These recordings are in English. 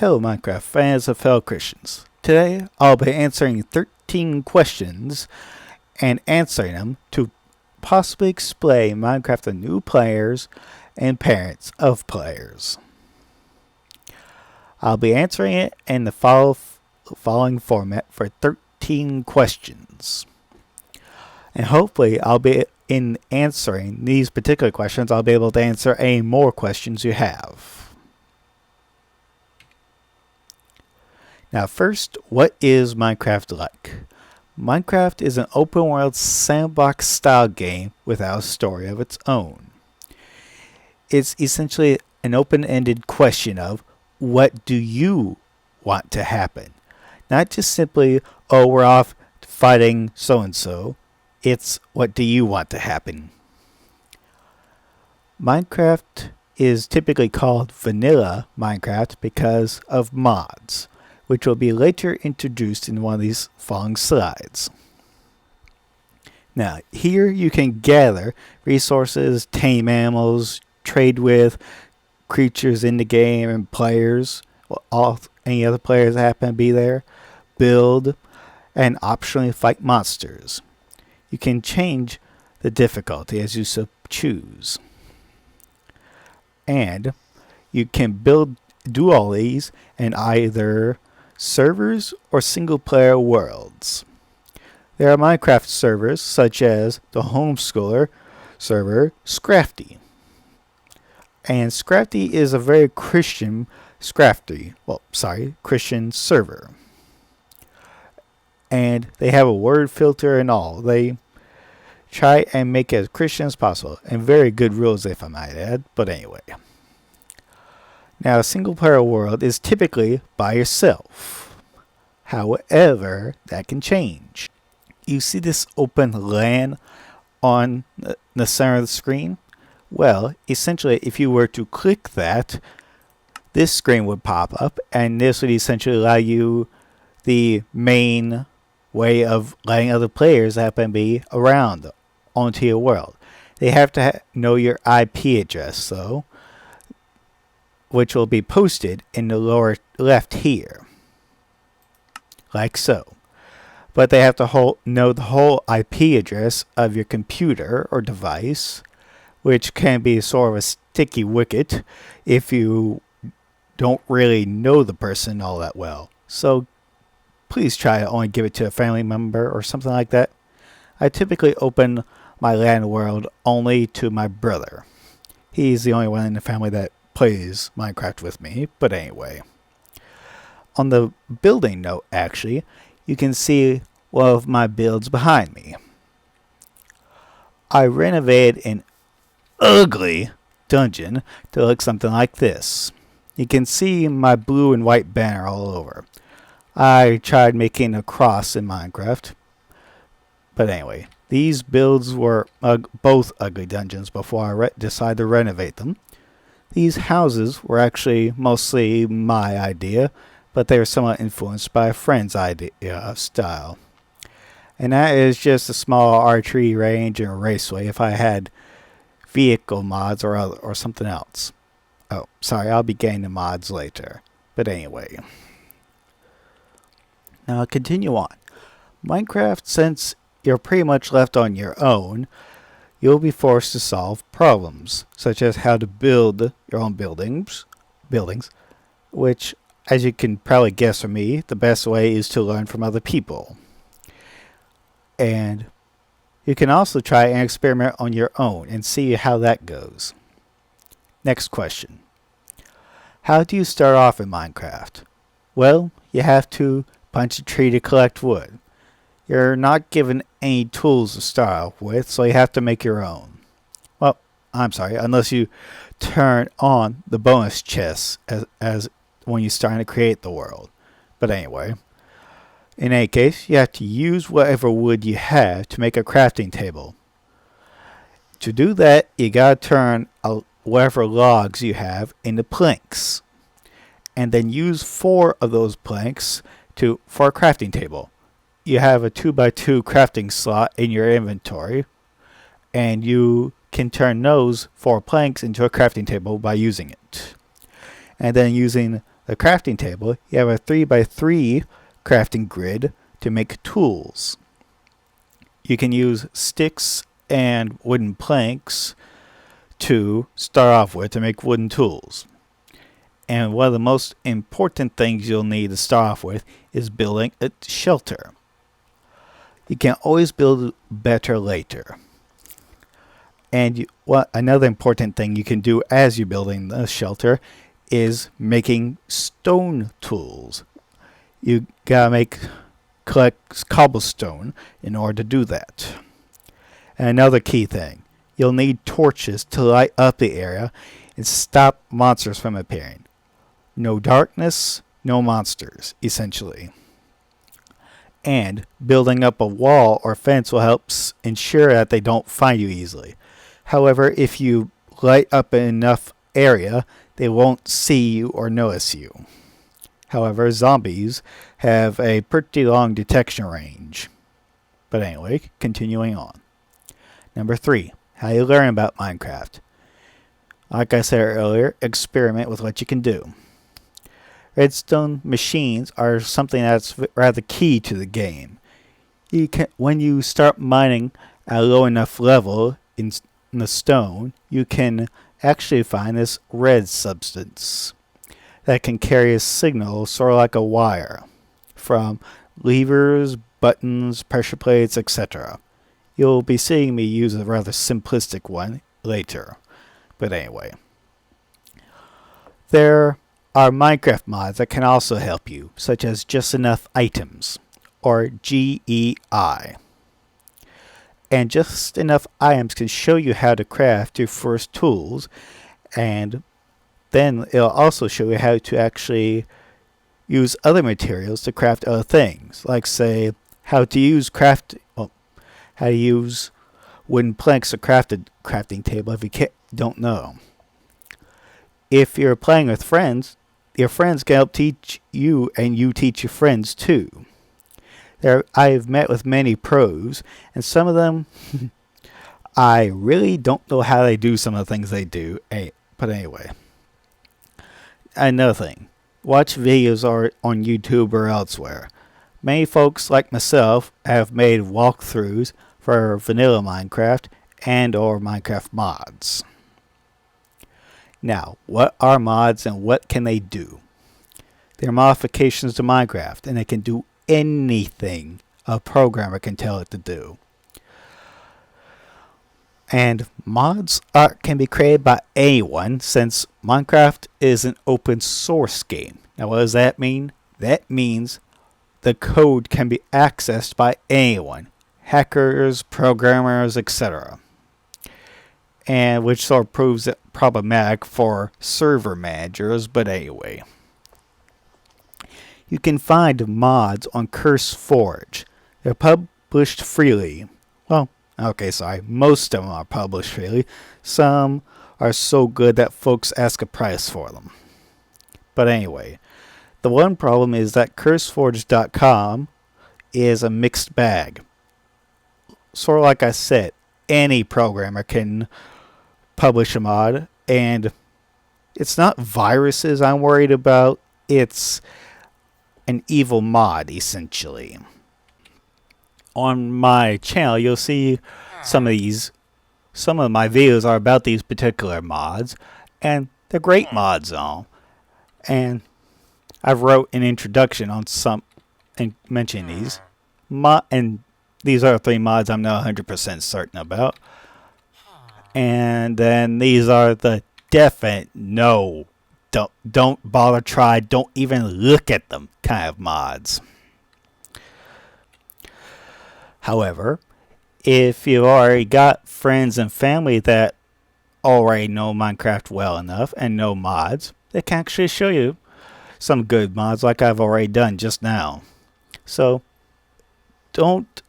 Hello Minecraft fans and fellow Christians. Today I'll be answering 13 questions and answering them to possibly explain Minecraft to new players and parents of players. I'll be answering it in the following format for 13 questions. And hopefully in answering these particular questions, I'll be able to answer any more questions you have. Now first, what is Minecraft like? Minecraft is an open world sandbox style game without a story of its own. It's essentially an open-ended question of what do you want to happen? Not just simply, oh, we're off fighting so-and-so. It's what do you want to happen? Minecraft is typically called vanilla Minecraft because of mods, which will be later introduced in one of these following slides. Now, here you can gather resources, tame animals, trade with creatures in the game and players, any other players that happen to be there, build, and optionally fight monsters. You can change the difficulty as you so choose. And you can do all these in either servers or single-player worlds. There are Minecraft servers such as the homeschooler server Scrafty. And Scrafty is a very Christian Christian server. And they have a word filter and all. They try and make it as Christian as possible. And very good rules, if I might add. But anyway. Now, a single-player world is typically by yourself. However, that can change. You see this open LAN on the center of the screen? Well, essentially, if you were to click that, this screen would pop up, and this would essentially allow you the main way of letting other players happen to be around onto your world. They have to know your IP address, though, which will be posted in the lower left here, like so. But they have to know the whole IP address of your computer or device, which can be sort of a sticky wicket if you don't really know the person all that well. So please try to only give it to a family member or something like that. I typically open my LAN world only to my brother. He's the only one in the family that plays Minecraft with me, but anyway. On the building note, actually, you can see one of my builds behind me. I renovated an ugly dungeon to look something like this. You can see my blue and white banner all over. I tried making a cross in Minecraft, but anyway, these builds were both ugly dungeons before I decided to renovate them. These houses were actually mostly my idea, but they were somewhat influenced by a friend's idea of style. And that is just a small archery range and a raceway if I had vehicle mods or something else. Oh, sorry, I'll be getting the mods later. But anyway. Now I'll continue on. Minecraft, since you're pretty much left on your own, you'll be forced to solve problems, such as how to build your own buildings, which, as you can probably guess from me, the best way is to learn from other people. And you can also try and experiment on your own and see how that goes. Next question. How do you start off in Minecraft? Well, you have to punch a tree to collect wood. You're not given any tools to start off with, so you have to make your own. Well, I'm sorry, unless you turn on the bonus chests as when you're starting to create the world. But anyway, in any case, you have to use whatever wood you have to make a crafting table. To do that, you gotta turn whatever logs you have into planks, and then use 4 of those planks for a crafting table. You have a 2x2 crafting slot in your inventory, and you can turn those 4 planks into a crafting table by using it. And then using the crafting table, you have a 3x3 crafting grid to make tools. You can use sticks and wooden planks to start off with to make wooden tools. And one of the most important things you'll need to start off with is building a shelter. You can always build better later. And another important thing you can do as you're building the shelter is making stone tools. You gotta collect cobblestone in order to do that. And another key thing, you'll need torches to light up the area and stop monsters from appearing. No darkness, no monsters, essentially. And building up a wall or fence will help ensure that they don't find you easily. However, if you light up enough area, they won't see you or notice you. However, zombies have a pretty long detection range. But anyway, continuing on. Number 3, how you learn about Minecraft. Like I said earlier, experiment with what you can do. Redstone machines are something that's rather key to the game. When you start mining at a low enough level in the stone, you can actually find this red substance that can carry a signal sort of like a wire from levers, buttons, pressure plates, etc. You'll be seeing me use a rather simplistic one later. But anyway, there are Minecraft mods that can also help you, such as Just Enough Items, or GEI. And Just Enough Items can show you how to craft your first tools, and then it'll also show you how to actually use other materials to craft other things, like say how to use wooden planks to craft a crafting table if you don't know. If you're playing with friends, your friends can help teach you, and you teach your friends too. I've met with many pros, and some of them, I really don't know how they do some of the things they do. But anyway, another thing, watch videos on YouTube or elsewhere. Many folks like myself have made walkthroughs for vanilla Minecraft and or Minecraft mods. Now, what are mods and what can they do? They're modifications to Minecraft, and they can do anything a programmer can tell it to do. And mods can be created by anyone, since Minecraft is an open source game. Now, what does that mean? That means the code can be accessed by anyone. Hackers, programmers, etc. And which sort of proves it problematic for server managers, but anyway. You can find mods on CurseForge. They're published freely. Well, okay, sorry. Most of them are published freely. Some are so good that folks ask a price for them. But anyway, the one problem is that CurseForge.com is a mixed bag. Sort of like I said, any programmer can publish a mod, and it's not viruses I'm worried about, it's an evil mod, essentially. On my channel, you'll see some of my videos are about these particular mods, and they're great mods all. And I've wrote an introduction on some and mentioned these. And these are 3 mods I'm not 100% certain about. And then these are the definite no, don't bother try, don't even look at them kind of mods. However, if you've already got friends and family that already know Minecraft well enough and know mods, they can actually show you some good mods like I've already done just now. So don't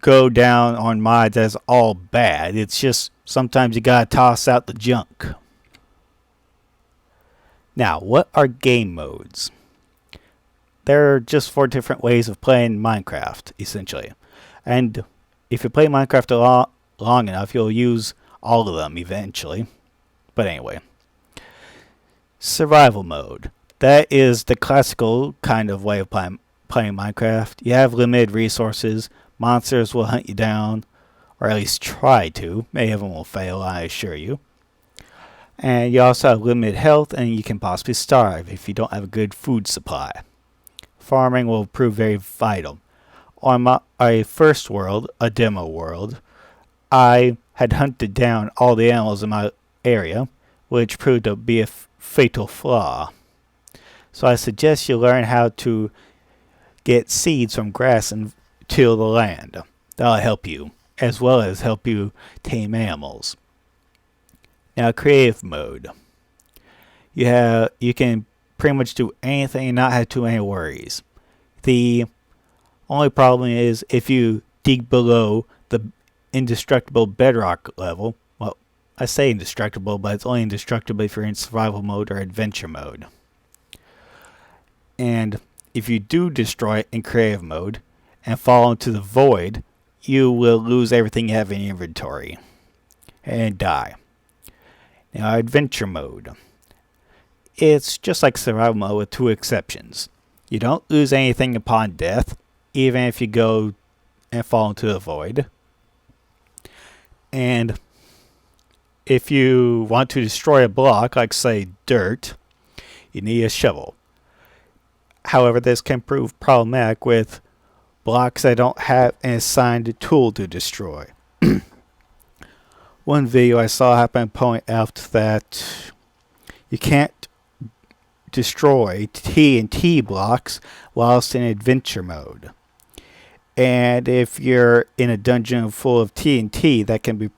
go down on mods as all bad. It's just sometimes you gotta toss out the junk. Now, what are game modes? There are just 4 different ways of playing Minecraft, essentially. And if you play Minecraft long enough, you'll use all of them eventually. But anyway. Survival mode. That is the classical kind of way of playing Minecraft. You have limited resources. Monsters will hunt you down, or at least try to. Many of them will fail, I assure you. And you also have limited health, and you can possibly starve if you don't have a good food supply. Farming will prove very vital. On my first world, a demo world, I had hunted down all the animals in my area, which proved to be a fatal flaw. So I suggest you learn how to get seeds from grass and till the land. That'll help you, as well as help you tame animals. Now, creative mode. You can pretty much do anything and not have too many worries. The only problem is if you dig below the indestructible bedrock level. Well, I say indestructible, but it's only indestructible if you're in survival mode or adventure mode. And if you do destroy it in creative mode and fall into the void, you will lose everything you have in your inventory and die. Now, adventure mode. It's just like survival mode with two exceptions. You don't lose anything upon death, even if you go and fall into the void. And if you want to destroy a block, like say dirt, you need a shovel. However, this can prove problematic with blocks that don't have an assigned tool to destroy. One video I saw happen to point out that you can't destroy TNT blocks whilst in adventure mode. And if you're in a dungeon full of TNT, that can be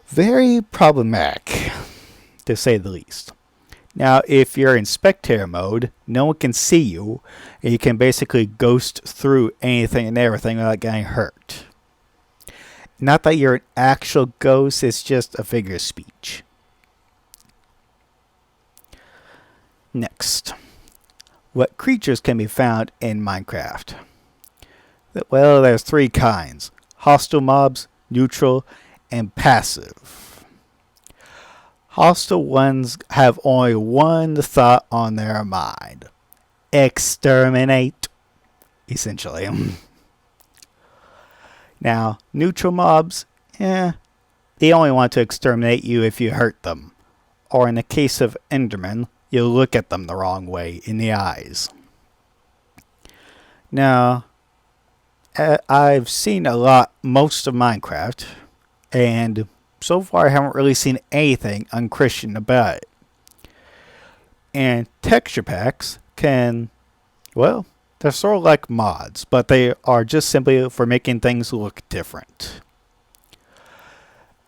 very problematic, to say the least. Now, if you're in spectator mode, no one can see you, and you can basically ghost through anything and everything without getting hurt. Not that you're an actual ghost, it's just a figure of speech. Next, what creatures can be found in Minecraft? Well, there's three kinds: hostile mobs, neutral, and passive. Hostile ones have only one thought on their mind: exterminate, essentially. Now, neutral mobs, they only want to exterminate you if you hurt them. Or in the case of Enderman, you look at them the wrong way in the eyes. Now, I've seen most of Minecraft, and so far I haven't really seen anything unchristian about it. And texture packs they're sort of like mods, but they are just simply for making things look different.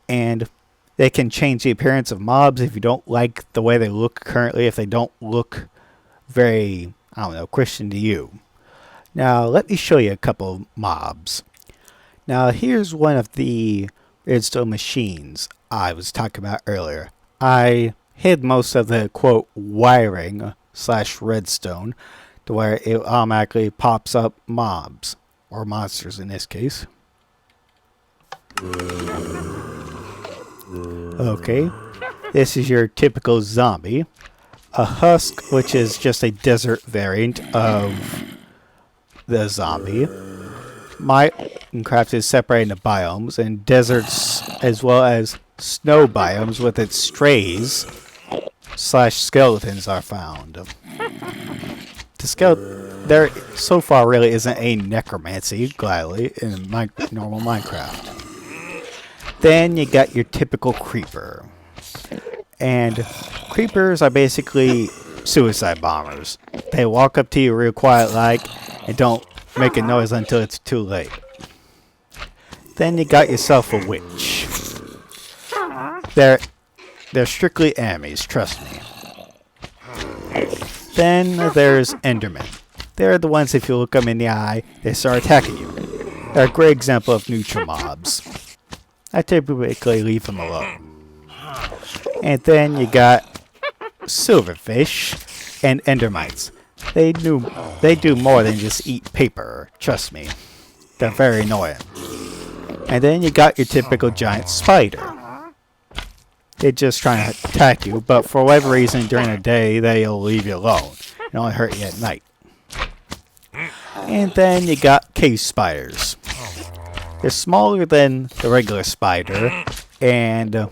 And they can change the appearance of mobs if you don't like the way they look currently, if they don't look very, Christian to you. Now, let me show you a couple of mobs. Now, here's one of the redstone machines I was talking about earlier. I hid most of the, quote, wiring / redstone to where it automatically pops up mobs, or monsters in this case. Okay, this is your typical zombie. A husk, which is just a desert variant of the zombie. Minecraft is separated into biomes, and deserts as well as snow biomes with its strays / skeletons are found. There so far really isn't a necromancy, gladly, in normal Minecraft. Then you got your typical creeper. And creepers are basically suicide bombers. They walk up to you real quiet like and don't make a noise until it's too late. Then you got yourself a witch. They're strictly enemies, trust me. Then there's Endermen. They're the ones, if you look them in the eye, they start attacking you. They're a great example of neutral mobs. I typically leave them alone. And then you got silverfish and endermites. They do more than just eat paper, trust me. They're very annoying. And then you got your typical giant spider. They're just trying to attack you, but for whatever reason during the day they'll leave you alone and only hurt you at night. And then you got cave spiders. They're smaller than the regular spider, and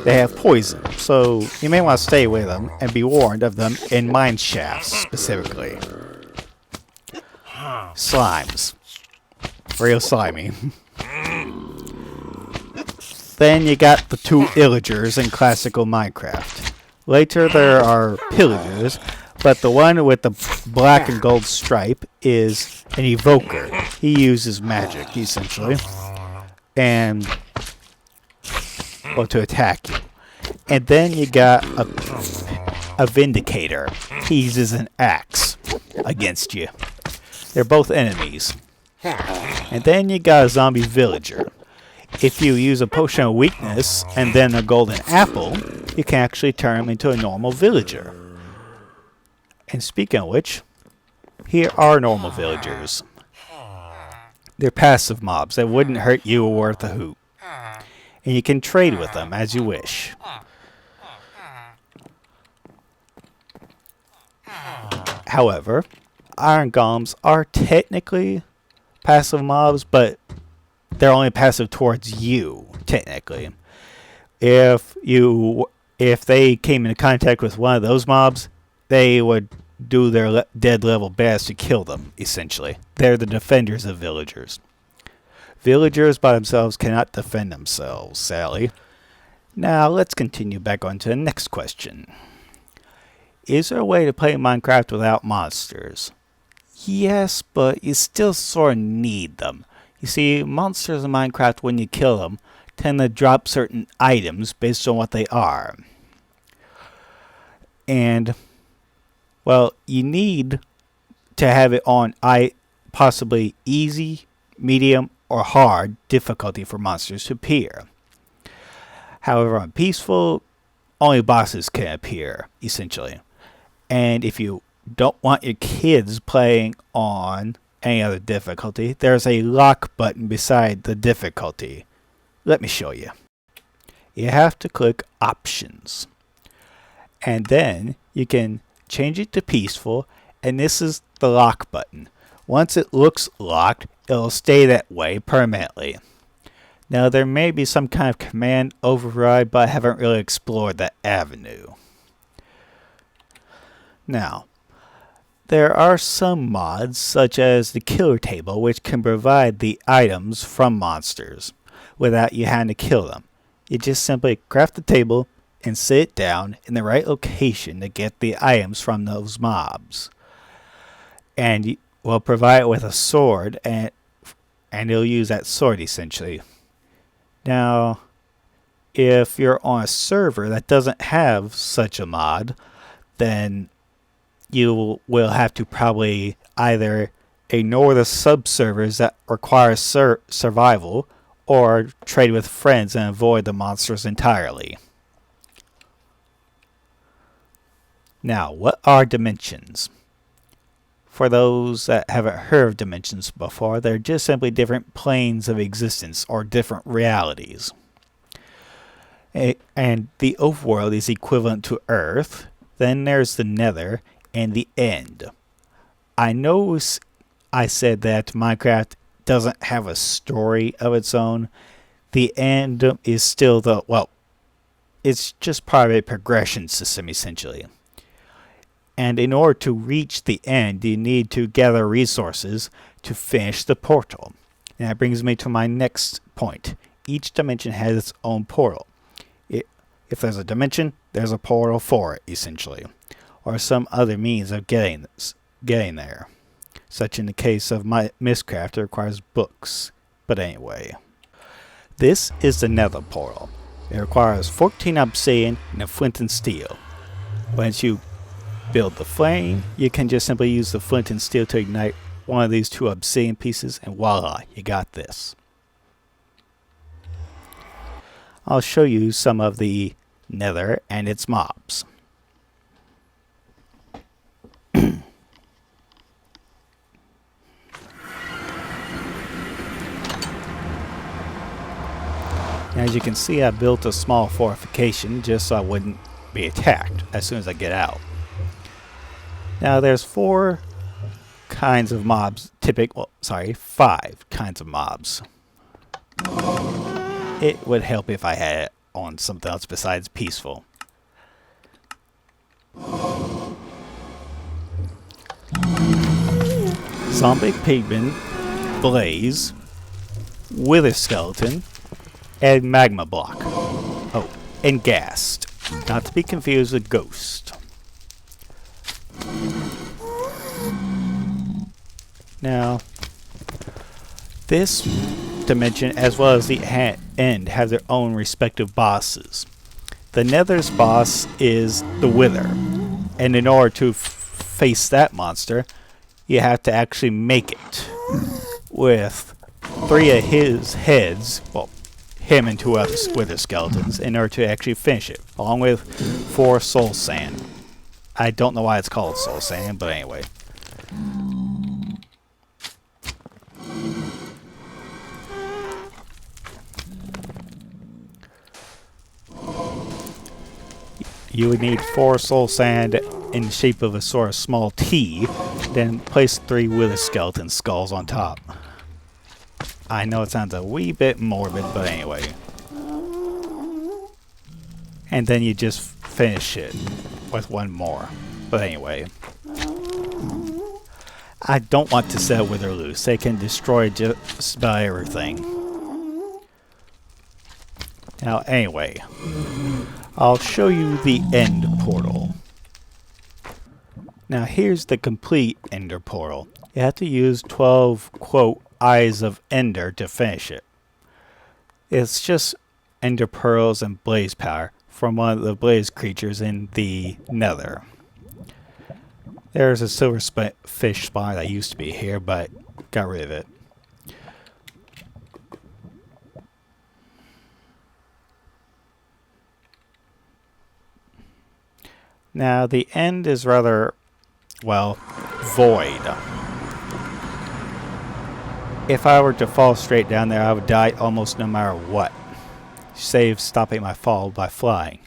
they have poison, so you may want to stay with them and be warned of them in mine shafts specifically. Slimes. Real slimy. Then you got the two illagers in classical Minecraft. Later there are pillagers, but the one with the black and gold stripe is an evoker. He uses magic, essentially, and to attack you. And then you got a vindicator. He uses an axe against you. They're both enemies. And then you got a zombie villager. If you use a potion of weakness and then a golden apple, you can actually turn him into a normal villager. And speaking of which, here are normal villagers. They're passive mobs that wouldn't hurt you or worth a hoot. And you can trade with them as you wish. However, iron golems are technically passive mobs, but they're only passive towards you, technically. If they came into contact with one of those mobs, they would do their dead level best to kill them, essentially. They're the defenders of villagers. Villagers by themselves cannot defend themselves, sadly. Now, let's continue back on to the next question. Is there a way to play Minecraft without monsters? Yes, but you still sort of need them. You see, monsters in Minecraft, when you kill them, tend to drop certain items based on what they are. And, well, you need to have it on possibly easy, medium, or hard difficulty for monsters to appear. However, on peaceful, only bosses can appear, essentially. And if you don't want your kids playing on any other difficulty, there's a lock button beside the difficulty. Let me show you. You have to click Options. And then you can change it to peaceful, and this is the lock button. Once it looks locked, it'll stay that way permanently. Now there may be some kind of command override, but I haven't really explored that avenue. Now, there are some mods, such as the killer table, which can provide the items from monsters without you having to kill them. You just simply craft the table and sit it down in the right location to get the items from those mobs. And you will provide it with a sword, and you'll use that sword essentially. Now, if you're on a server that doesn't have such a mod, then you will have to probably either ignore the sub-servers that require survival, or trade with friends and avoid the monsters entirely. Now, what are dimensions? For those that haven't heard of dimensions before, they're just simply different planes of existence or different realities. And the overworld is equivalent to Earth. Then there's the Nether and the End. I know I said that Minecraft doesn't have a story of its own. The End is still it's just part of a progression system essentially. And in order to reach the end, you need to gather resources to finish the portal. And that brings me to my next point. Each dimension has its own portal. If there's a dimension, there's a portal for it, essentially. Or some other means of getting there. Such in the case of my Mistcraft, it requires books. But anyway. This is the Nether portal. It requires 14 obsidian and a flint and steel. Once you build the flame, you can just simply use the flint and steel to ignite one of these two obsidian pieces, and voila, you got this. I'll show you some of the Nether and its mobs. Now As you can see, I built a small fortification just so I wouldn't be attacked as soon as I get out. Now there's 4 kinds of mobs, 5 kinds of mobs. It would help if I had it on something else besides peaceful. Zombie pigman, blaze, wither skeleton, and magma block. Oh, and ghast. Not to be confused with ghost. Now, this dimension as well as the end have their own respective bosses. The Nether's boss is the Wither, and in order to face that monster, you have to actually make it with 3 of his heads, well, him and 2 other Wither skeletons, in order to actually finish it, along with 4 soul sand. I don't know why it's called soul sand, but anyway. You would need 4 soul sand in the shape of a sort of small T, then place 3 wither skeleton skulls on top. I know it sounds a wee bit morbid, but anyway. And then you just finish it with 1 more. But anyway. I don't want to set Wither loose. They can destroy just about everything. Now anyway. I'll show you the end portal. Now here's the complete ender portal. You have to use 12, quote, eyes of ender to finish it. It's just ender pearls and blaze power from one of the blaze creatures in the Nether. There's a silver fish spawn that used to be here, but got rid of it. Now, the end is rather, well, void. If I were to fall straight down there, I would die almost no matter what. Save stopping my fall by flying.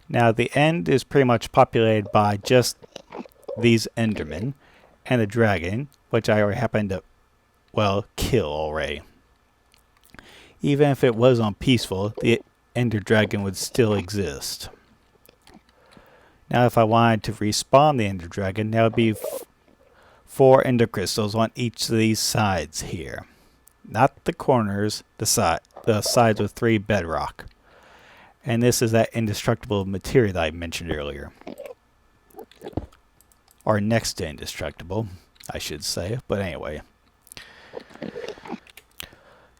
Now, the end is pretty much populated by just these Endermen and a dragon, which I already happened to, well, kill already. Even if it was on peaceful, the Ender Dragon would still exist. Now if I wanted to respawn the Ender Dragon, that would be 4 Ender Crystals on each of these sides here. Not the corners, the sides with 3 bedrock. And this is that indestructible material that I mentioned earlier. Or next to indestructible, I should say, but anyway.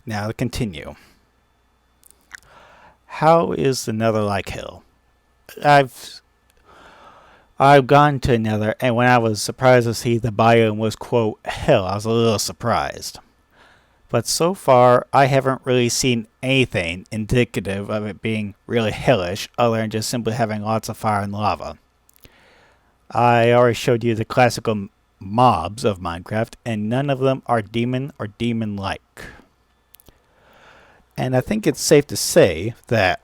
Now to continue. How is the Nether like hell? I've gone to Nether, and when I was surprised to see the biome was, quote, hell, I was a little surprised. But so far, I haven't really seen anything indicative of it being really hellish, other than just simply having lots of fire and lava. I already showed you the classical mobs of Minecraft, and none of them are demon or demon-like. And I think it's safe to say that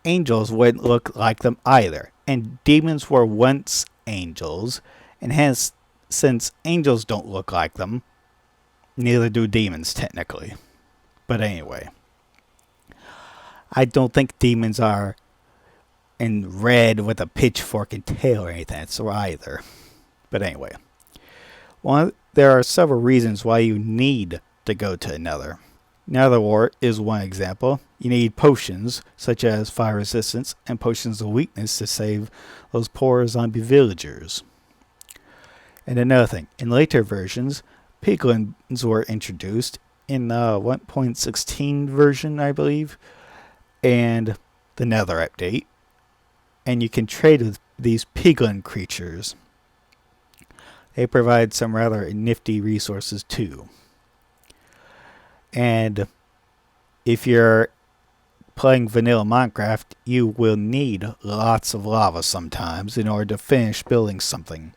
angels wouldn't look like them either. And demons were once angels, and hence, since angels don't look like them, neither do demons technically. But anyway, I don't think demons are in red with a pitchfork and tail or anything so either. But anyway, there are several reasons why you need to go to Nether. Nether Wart is one example. You need potions, such as fire resistance, and potions of weakness to save those poor zombie villagers. And another thing, in later versions, piglins were introduced in the 1.16 version, I believe, and the Nether update. And you can trade with these piglin creatures. They provide some rather nifty resources too. And if you're playing vanilla Minecraft, you will need lots of lava sometimes in order to finish building something.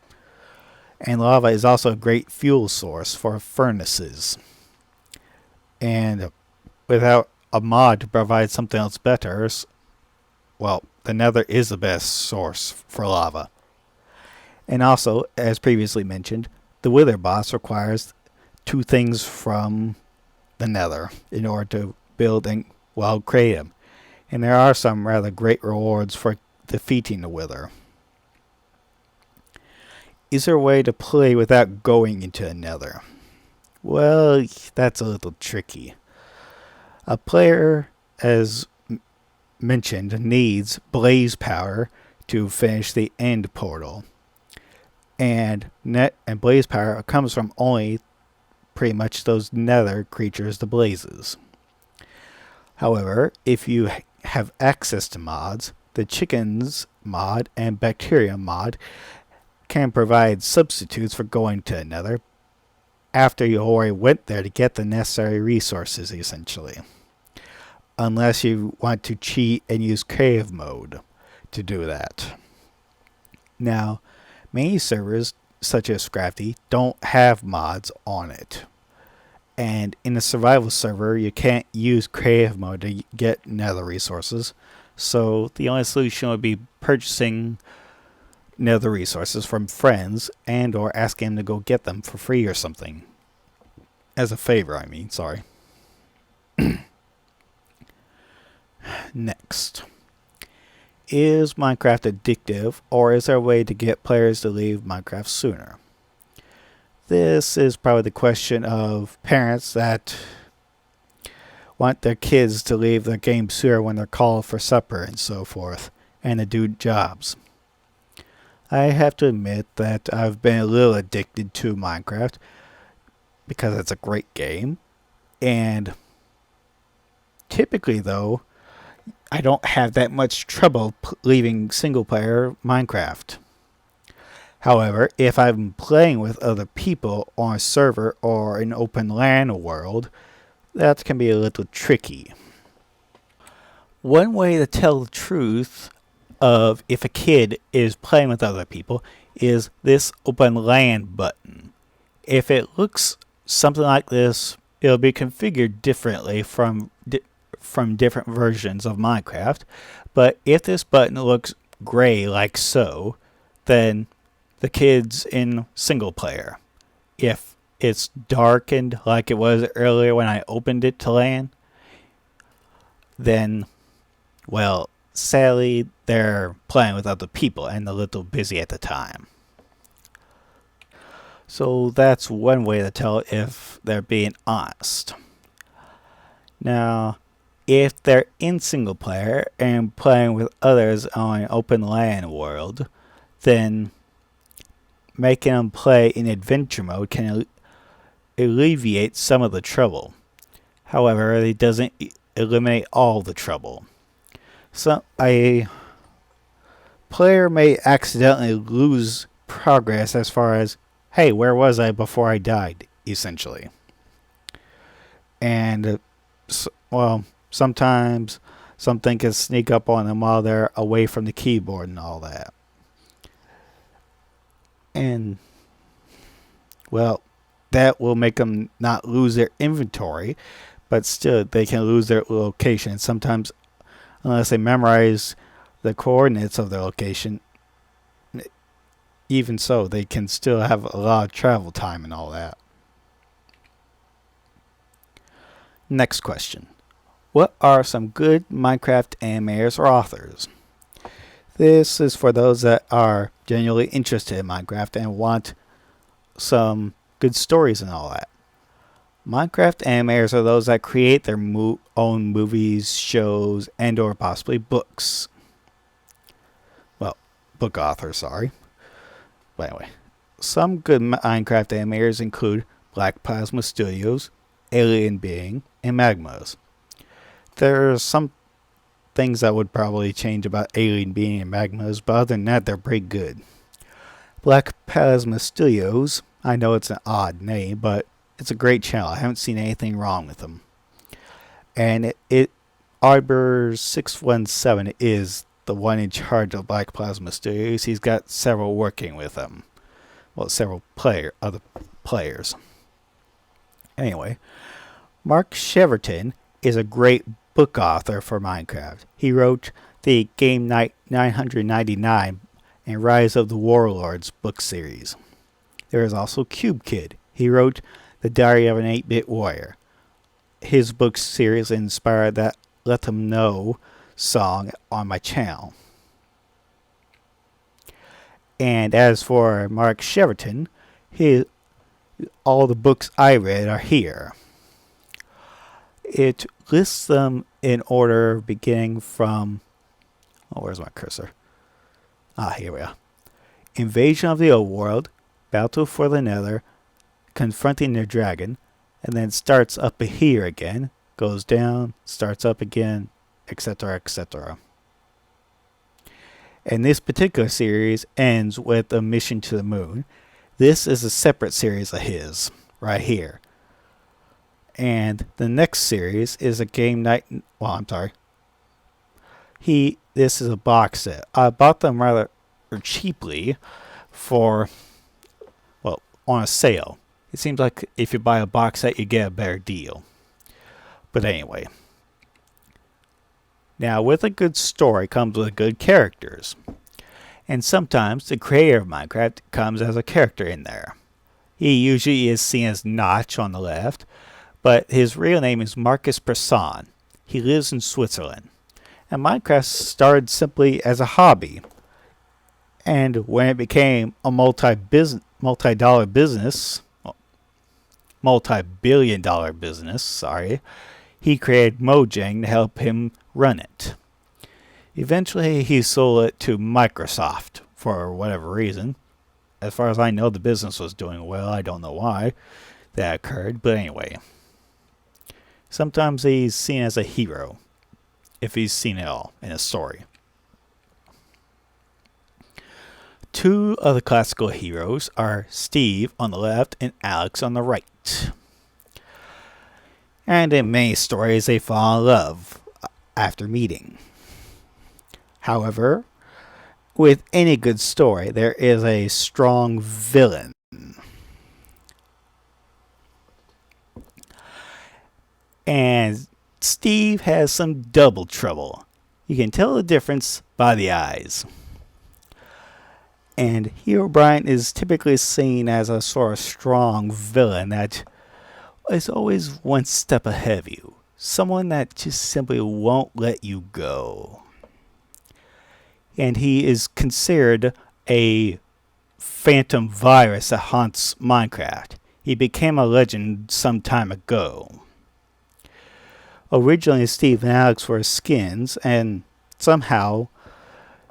And lava is also a great fuel source for furnaces. And without a mod to provide something else better, well, the Nether is the best source for lava. And also, as previously mentioned, the Wither boss requires two things from the Nether in order to build and, well, create him. And there are some rather great rewards for defeating the Wither. Is there a way to play without going into the Nether? Well, that's a little tricky. A player, as mentioned, needs blaze power to finish the end portal. And blaze power comes from only pretty much those Nether creatures, the blazes. However, if you have access to mods, the chickens mod and bacteria mod can provide substitutes for going to Nether after you already went there to get the necessary resources, essentially. Unless you want to cheat and use cave mode to do that. Now, many servers, such as Scrafty, don't have mods on it. And in a survival server, you can't use creative mode to get Nether resources. So the only solution would be purchasing Nether resources from friends and or asking them to go get them for free or something. As a favor, I mean, sorry. Next. Is Minecraft addictive, or is there a way to get players to leave Minecraft sooner? This is probably the question of parents that want their kids to leave the game sooner when they're called for supper and so forth, and to do jobs. I have to admit that I've been a little addicted to Minecraft because it's a great game, and typically though, I don't have that much trouble leaving single player Minecraft. However, if I'm playing with other people on a server or an open LAN world, that can be a little tricky. One way to tell the truth of if a kid is playing with other people is this open LAN button. If it looks something like this, it'll be configured differently from different versions of Minecraft. But if this button looks gray like so, then the kid's in single player. If it's darkened like it was earlier when I opened it to LAN, then, well, sadly, they're playing with other people and a little busy at the time. So that's one way to tell if they're being honest. Now, if they're in single player and playing with others on an open LAN world, then making them play in adventure mode can alleviate some of the trouble. However, it doesn't eliminate all the trouble. So a player may accidentally lose progress as far as, hey, where was I before I died, essentially. And, well, sometimes something can sneak up on them while they're away from the keyboard and all that. And, well, that will make them not lose their inventory, but still they can lose their location. Sometimes, unless they memorize the coordinates of their location, even so, they can still have a lot of travel time and all that. Next question. What are some good Minecraft animators or authors? This is for those that are genuinely interested in Minecraft and want some good stories and all that. Minecraft animators are those that create their own movies, shows, and or possibly books. Well, book authors, sorry. But anyway, some good Minecraft animators include Black Plasma Studios, Alien Being, and Magmas. There are some things that would probably change about Alien Being and Magmas, but other than that, they're pretty good. Black Plasma Studios, I know it's an odd name, but it's a great channel. I haven't seen anything wrong with them. And Arbor617 is the one in charge of Black Plasma Studios. He's got several working with him. Well, several other players. Anyway, Mark Cheverton is a great book author for Minecraft. He wrote the Game Night 999 and Rise of the Warlords book series. There is also Cube Kid. He wrote The Diary of an 8-Bit Warrior. His book series inspired that Let Them Know song on my channel. And as for Mark Cheverton, all the books I read are here. It lists them in order beginning from... Oh, where's my cursor? Here we are. Invasion of the Old World, Battle for the Nether, Confronting the Dragon, and then starts up here again, goes down, starts up again, etc., etc. And this particular series ends with a mission to the moon. This is a separate series of his, right here. And the next series is a game night... Well, I'm sorry. This is a box set. I bought them rather cheaply for... Well, on a sale. It seems like if you buy a box set, you get a better deal. But anyway. Now, with a good story comes with good characters. And sometimes the creator of Minecraft comes as a character in there. He usually is seen as Notch on the left, but his real name is Marcus Persson. He lives in Switzerland. And Minecraft started simply as a hobby. And when it became a multi-billion-dollar business, he created Mojang to help him run it. Eventually, he sold it to Microsoft for whatever reason. As far as I know, the business was doing well. I don't know why that occurred, but anyway. Sometimes he's seen as a hero, if he's seen it all in a story. Two of the classical heroes are Steve on the left and Alex on the right. And in many stories, they fall in love after meeting. However, with any good story, there is a strong villain. And Steve has some double trouble. You can tell the difference by the eyes. And Herobrine is typically seen as a sort of strong villain that is always one step ahead of you. Someone that just simply won't let you go. And he is considered a phantom virus that haunts Minecraft. He became a legend some time ago. Originally, Steve and Alex were skins, and somehow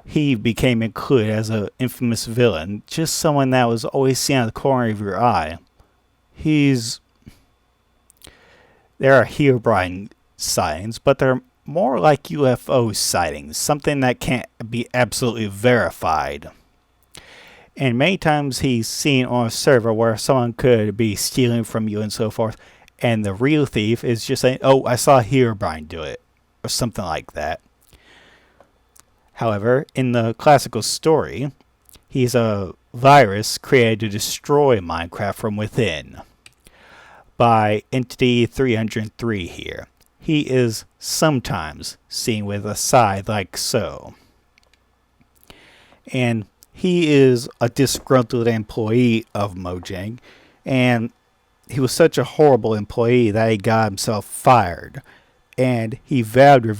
he became included as an infamous villain. Just someone that was always seen out of the corner of your eye. There are Herobrine sightings, but they're more like UFO sightings, something that can't be absolutely verified. And many times he's seen on a server where someone could be stealing from you and so forth, and the real thief is just saying, oh, I saw Herobrine do it, or something like that. However, in the classical story, he's a virus created to destroy Minecraft from within by Entity 303 here. He is sometimes seen with a scythe like so. And he is a disgruntled employee of Mojang, and he was such a horrible employee that he got himself fired. And he vowed to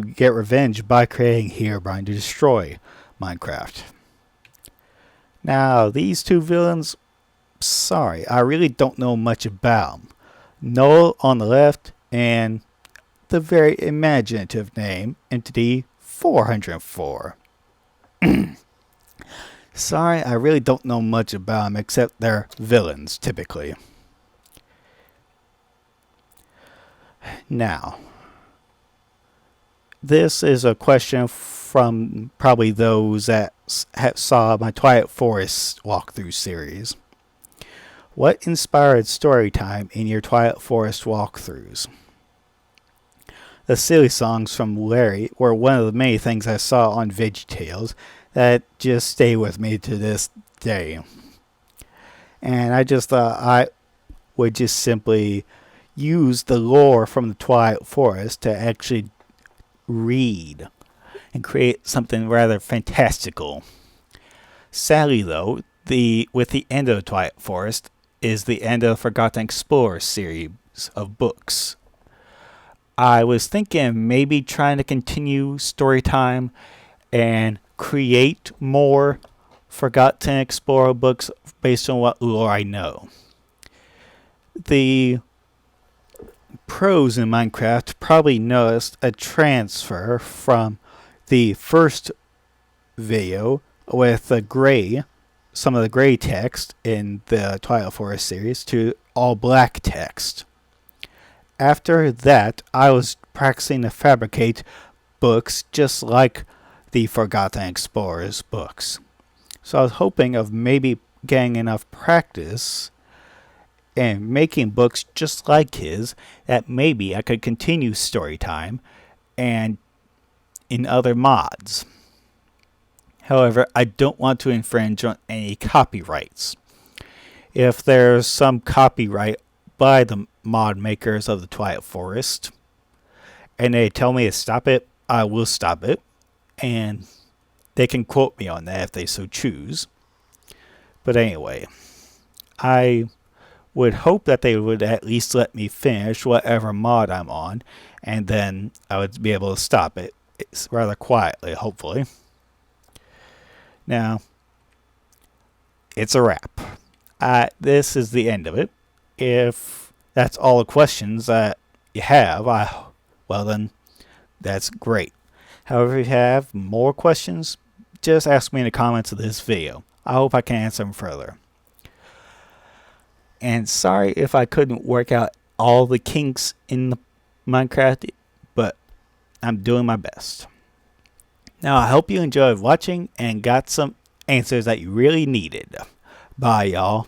get revenge by creating Herobrine to destroy Minecraft. Now, these two villains, sorry, I really don't know much about them. Noel on the left, and the very imaginative name, Entity 404. Sorry, I really don't know much about them, except they're villains, typically. Now, this is a question from probably those that saw my Twilight Forest walkthrough series. What inspired story time in your Twilight Forest walkthroughs? The silly songs from Larry were one of the many things I saw on VeggieTales that just stay with me to this day. And I just thought would just simply use the lore from the Twilight Forest to actually read and create something rather fantastical. Sadly, though, with the end of the Twilight Forest is the end of the Forgotten Explorers series of books. I was thinking maybe trying to continue story time and create more Forgotten Explorer books based on what lore I know. The pros in Minecraft probably noticed a transfer from the first video with some of the gray text in the Twilight Forest series to all black text. After that, I was practicing to fabricate books just like the Forgotten Explorers books. So I was hoping of maybe getting enough practice and making books just like his that maybe I could continue story time and in other mods. However, I don't want to infringe on any copyrights. If there's some copyright by the mod makers of the Twilight Forest and they tell me to stop it, I will stop it, and they can quote me on that if they so choose. But anyway, I would hope that they would at least let me finish whatever mod I'm on, and then I would be able to stop it. It's rather quietly, hopefully. Now, it's a wrap. This is the end of it. If that's all the questions that you have, well then, that's great. However, if you have more questions, just ask me in the comments of this video. I hope I can answer them further. And sorry if I couldn't work out all the kinks in the Minecraft, but I'm doing my best. Now, I hope you enjoyed watching and got some answers that you really needed. Bye, y'all.